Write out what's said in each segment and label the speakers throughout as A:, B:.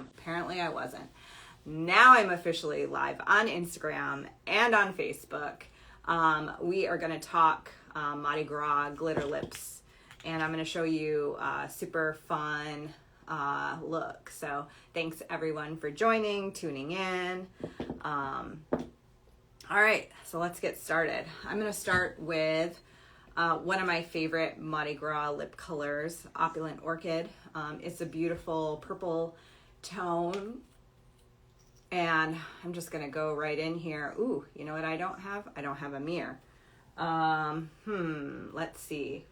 A: Instagram. Apparently I wasn't. Now I'm officially live on Instagram and on Facebook. We are going to talk Mardi Gras glitter lips, and I'm going to show you a super fun look. So thanks everyone for joining, tuning in. All right, so let's get started. I'm going to start with one of my favorite Mardi Gras lip colors, Opulent Orchid. It's a beautiful purple tone, and I'm just gonna go right in here. Ooh, you know what I don't have? I don't have a mirror. Let's see.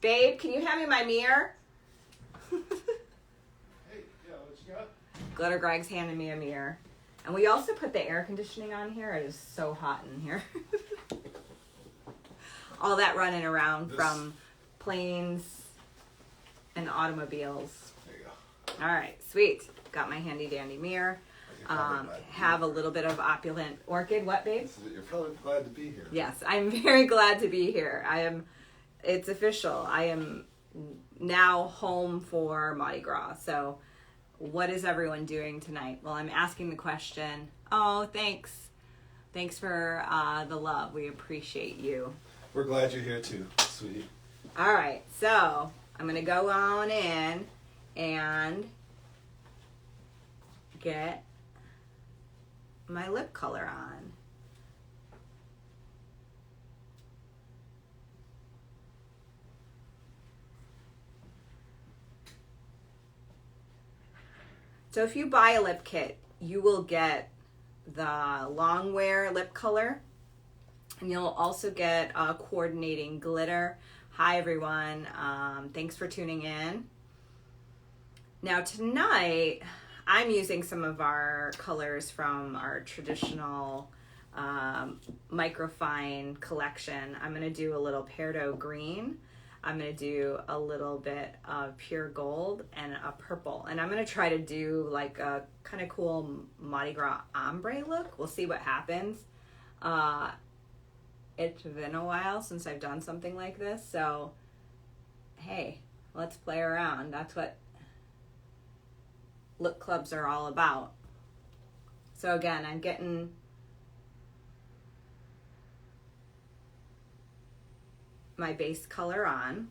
A: Babe, can you hand me my mirror?
B: Hey, yeah, what you got?
A: Glitter Greg's handed me a mirror. And we also put the air conditioning on here. It is so hot in here. All that running around from planes and automobiles.
B: There you go.
A: All right, sweet. Got my handy dandy mirror. Have a little bit of Opulent Orchid. What, babe?
B: You're probably glad to be here.
A: Yes, I'm very glad to be here. It's official. I am now home for Mardi Gras. So what is everyone doing tonight? Well, I'm asking the question. Oh, thanks. Thanks for the love. We appreciate you.
B: We're glad you're here too, sweetie.
A: All right, so I'm going to go on in and get my lip color on. So if you buy a lip kit, you will get the Longwear lip color, and you'll also get a coordinating glitter. Hi everyone, thanks for tuning in. Now tonight, I'm using some of our colors from our traditional Microfine collection. I'm gonna do a little pearl green. I'm gonna do a little bit of pure gold and a purple. And I'm gonna try to do like a kind of cool Mardi Gras ombre look. We'll see what happens. It's been a while since I've done something like this, so hey, let's play around. That's what lip clubs are all about. So again, I'm getting my base color on.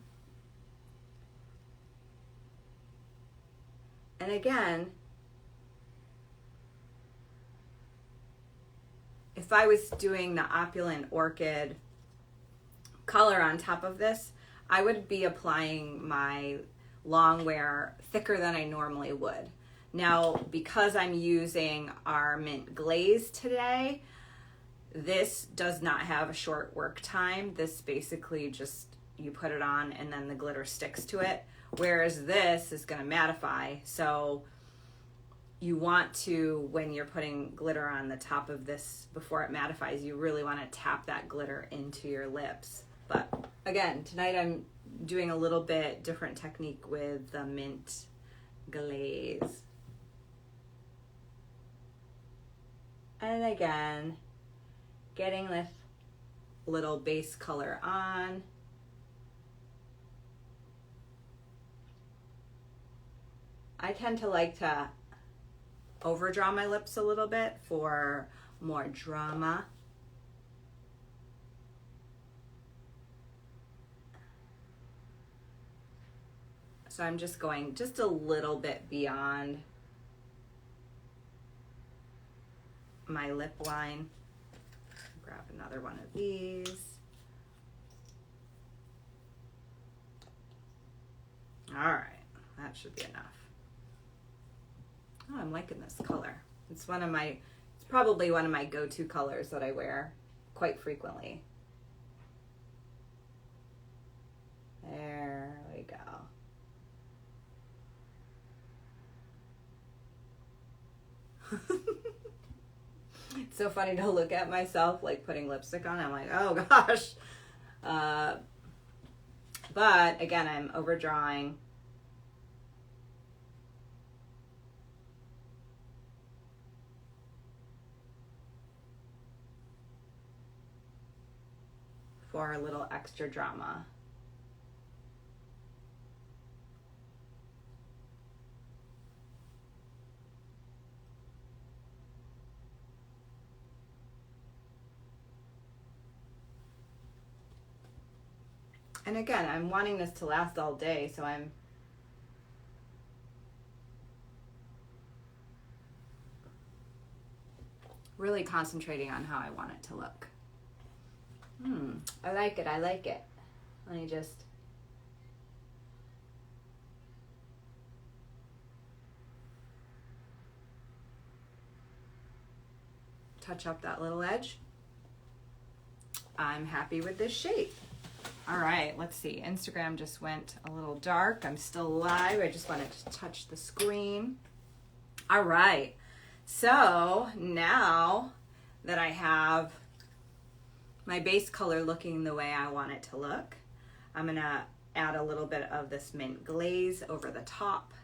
A: And again, if I was doing the Opulent Orchid color on top of this, I would be applying my Longwear thicker than I normally would. Now, because I'm using our mint glaze today, this does not have a short work time. This basically just, you put it on and then the glitter sticks to it. Whereas this is gonna mattify. So you want to, when you're putting glitter on the top of this before it mattifies, you really wanna tap that glitter into your lips. But again, tonight I'm doing a little bit different technique with the mint glaze. And again, getting this little base color on. I tend to like to overdraw my lips a little bit for more drama. So I'm just going just a little bit beyond my lip line. Grab another one of these. All right, that should be enough. Oh, I'm liking this color. It's probably one of my go-to colors that I wear quite frequently. There we go. It's so funny to look at myself like putting lipstick on. I'm like, oh gosh. But again, I'm overdrawing. For a little extra drama. And again, I'm wanting this to last all day, so I'm really concentrating on how I want it to look. I like it, I like it. Let me just touch up that little edge. I'm happy with this shape. All right, let's see. Instagram just went a little dark. I'm still live. I just wanted to touch the screen. All right. So now that I have my base color looking the way I want it to look, I'm gonna add a little bit of this mint glaze over the top.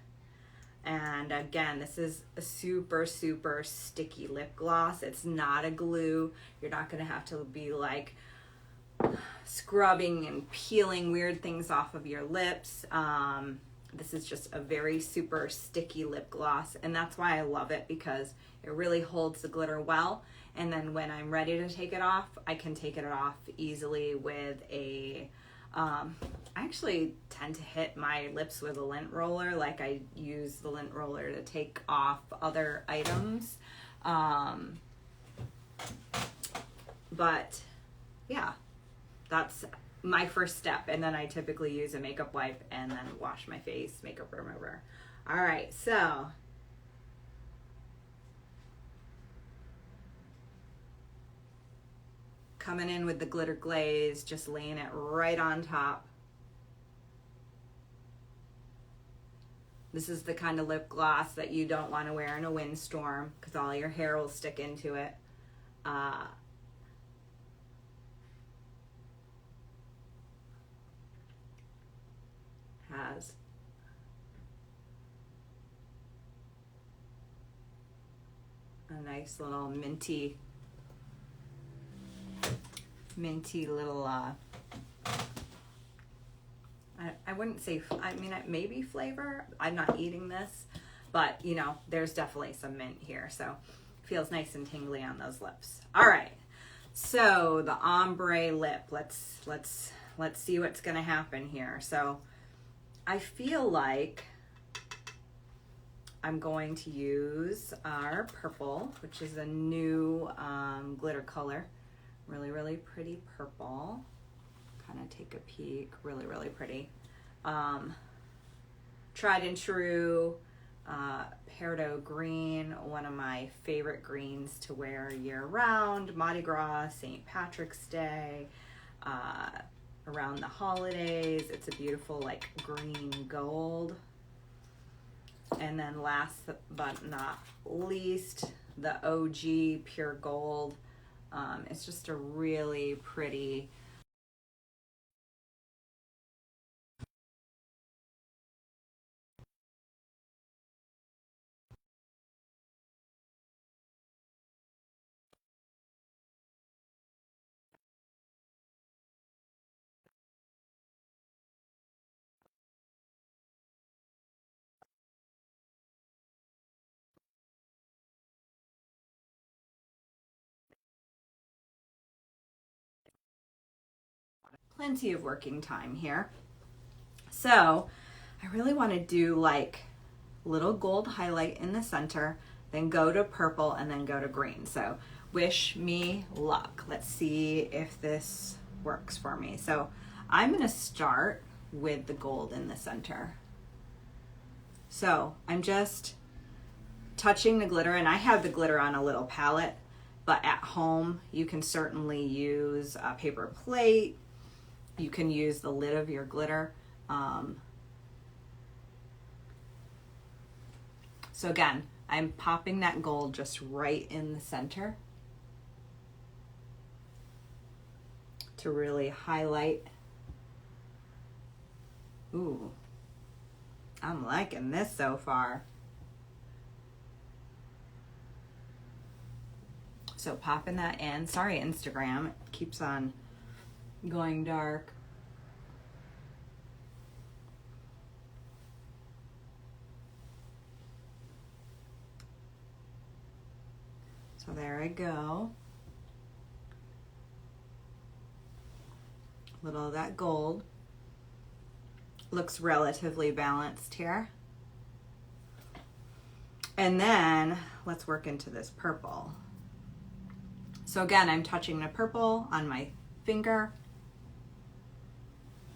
A: And again, this is a super, super sticky lip gloss. It's not a glue. You're not gonna have to be like scrubbing and peeling weird things off of your lips. This is just a very super sticky lip gloss, and that's why I love it, because it really holds the glitter well. And then when I'm ready to take it off, I can take it off easily with a I actually tend to hit my lips with a lint roller. Like, I use the lint roller to take off other items. But yeah, that's my first step. And then I typically use a makeup wipe and then wash my face, makeup remover. All right, so coming in with the glitter glaze, just laying it right on top. This is the kind of lip gloss that you don't want to wear in a windstorm, because all your hair will stick into it. Has a nice little minty little I wouldn't say, I mean, maybe flavor. I'm not eating this, but you know, there's definitely some mint here, so it feels nice and tingly on those lips. All right, so the ombre lip, let's see what's gonna happen here. So I feel like I'm going to use our purple, which is a new glitter color. Really, really pretty purple. Kind of take a peek. Really, really pretty. Tried and true peridot green, one of my favorite greens to wear year round. Mardi Gras, St. Patrick's Day, around the holidays. It's a beautiful like green gold. And then last but not least, the OG pure gold. It's just a really pretty plenty of working time here. So I really want to do like little gold highlight in the center, then go to purple, and then go to green. So wish me luck. Let's see if this works for me. So I'm going to start with the gold in the center. So I'm just touching the glitter, and I have the glitter on a little palette, but at home you can certainly use a paper plate. You can use the lid of your glitter. So again, I'm popping that gold just right in the center to really highlight. Ooh, I'm liking this so far. So popping that in. Sorry, Instagram, it keeps on going dark. So there I go. A little of that gold. Looks relatively balanced here. And then let's work into this purple. So again, I'm touching the purple on my finger,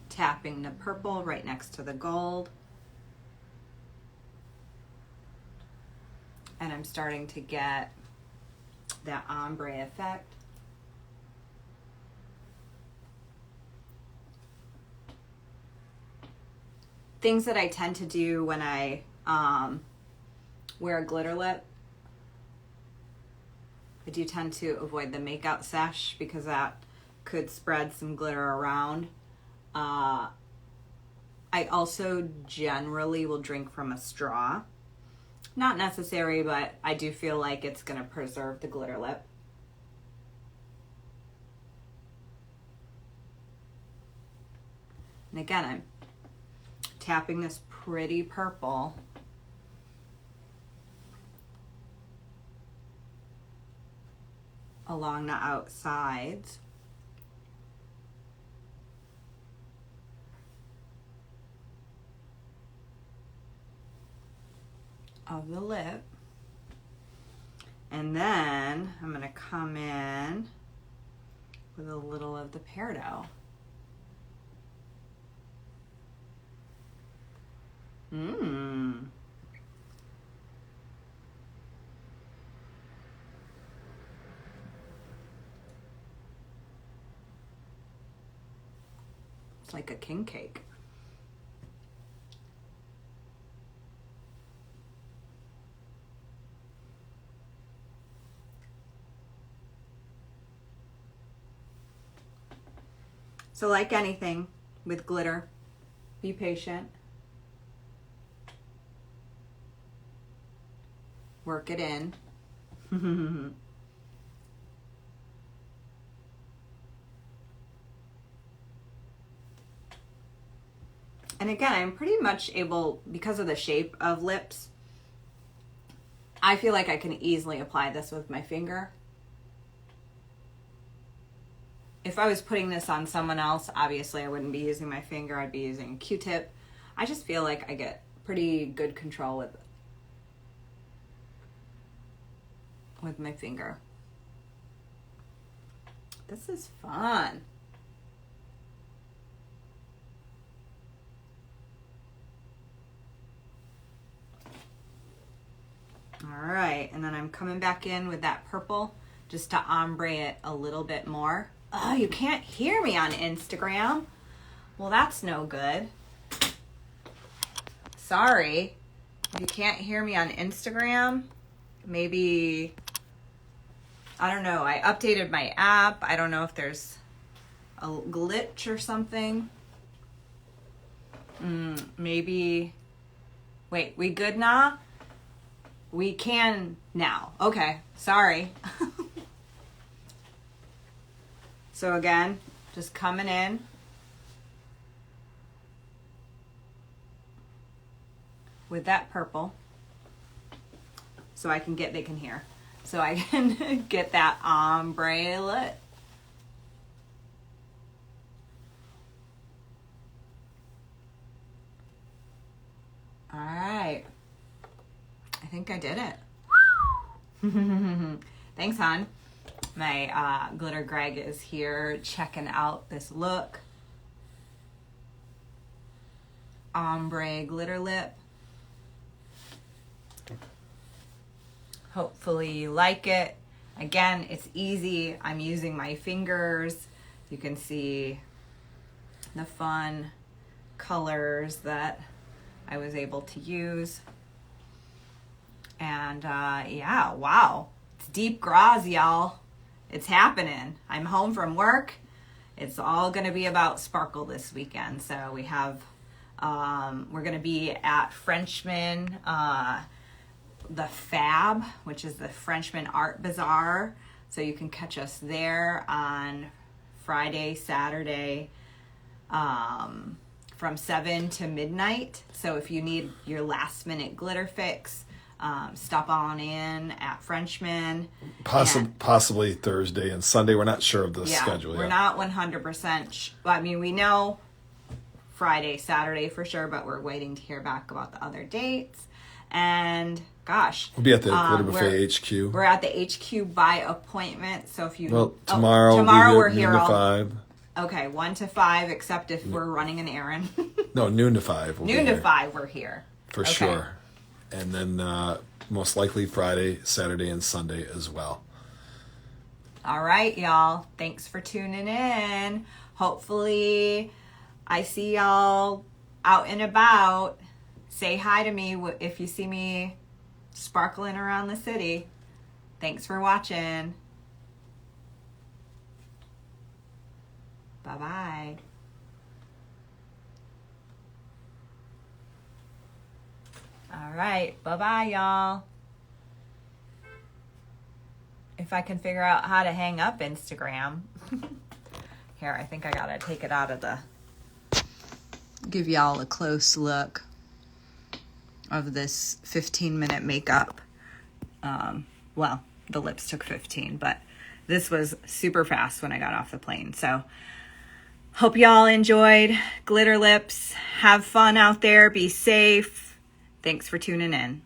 A: tapping the purple right next to the gold. And I'm starting to get that ombre effect. Things that I tend to do when I wear a glitter lip, I do tend to avoid the makeout sesh because that could spread some glitter around. I also generally will drink from a straw. Not necessary, but I do feel like it's going to preserve the glitter lip. And again, I'm tapping this pretty purple along the outsides. Of the lip. And then I'm going to come in with a little of the peridot. It's like a king cake. So like anything with glitter, be patient. Work it in. And again, I'm pretty much able, because of the shape of lips, I feel like I can easily apply this with my finger. If I was putting this on someone else, obviously I wouldn't be using my finger, I'd be using a Q-tip. I just feel like I get pretty good control with my finger. This is fun. All right, and then I'm coming back in with that purple just to ombre it a little bit more. Oh, you can't hear me on Instagram. Well, that's no good. Sorry. If you can't hear me on Instagram, maybe, I don't know, I updated my app. I don't know if there's a glitch or something. Maybe, wait, we good now? We can now. Okay, sorry. So again, just coming in. With that purple. So I can get, they can hear. So I can get that ombre lip. All right. I think I did it. Thanks, hon. My glitter Greg is here checking out this look. Ombre glitter lip. Hopefully you like it. Again, it's easy. I'm using my fingers. You can see the fun colors that I was able to use. And yeah, wow. It's deep gauze, y'all. It's happening. I'm home from work. It's all going to be about sparkle this weekend. So we have, we're going to be at Frenchman, the Fab, which is the Frenchman Art Bazaar. So you can catch us there on Friday, Saturday, from 7 to midnight. So if you need your last minute glitter fix, stop on in at Frenchman.
B: Possibly Thursday and Sunday. We're not sure of the schedule yet.
A: We're not 100%. I mean, we know Friday, Saturday for sure, but we're waiting to hear back about the other dates. And gosh,
B: we'll be at the Glitter Buffet HQ.
A: We're at the HQ by appointment. So if you
B: tomorrow
A: we're here
B: noon to 5.
A: Okay, 1 to 5, except if we're running an errand.
B: No, noon to 5.
A: Noon to 5, we're here
B: for sure. And then most likely Friday, Saturday, and Sunday as well.
A: All right, y'all. Thanks for tuning in. Hopefully, I see y'all out and about. Say hi to me if you see me sparkling around the city. Thanks for watching. Bye-bye. All right. Bye-bye, y'all. If I can figure out how to hang up Instagram. Here, I think I gotta take it out of the... Give y'all a close look of this 15-minute makeup. Well, the lips took 15, but this was super fast when I got off the plane. So, hope y'all enjoyed Glitter Lips. Have fun out there. Be safe. Thanks for tuning in.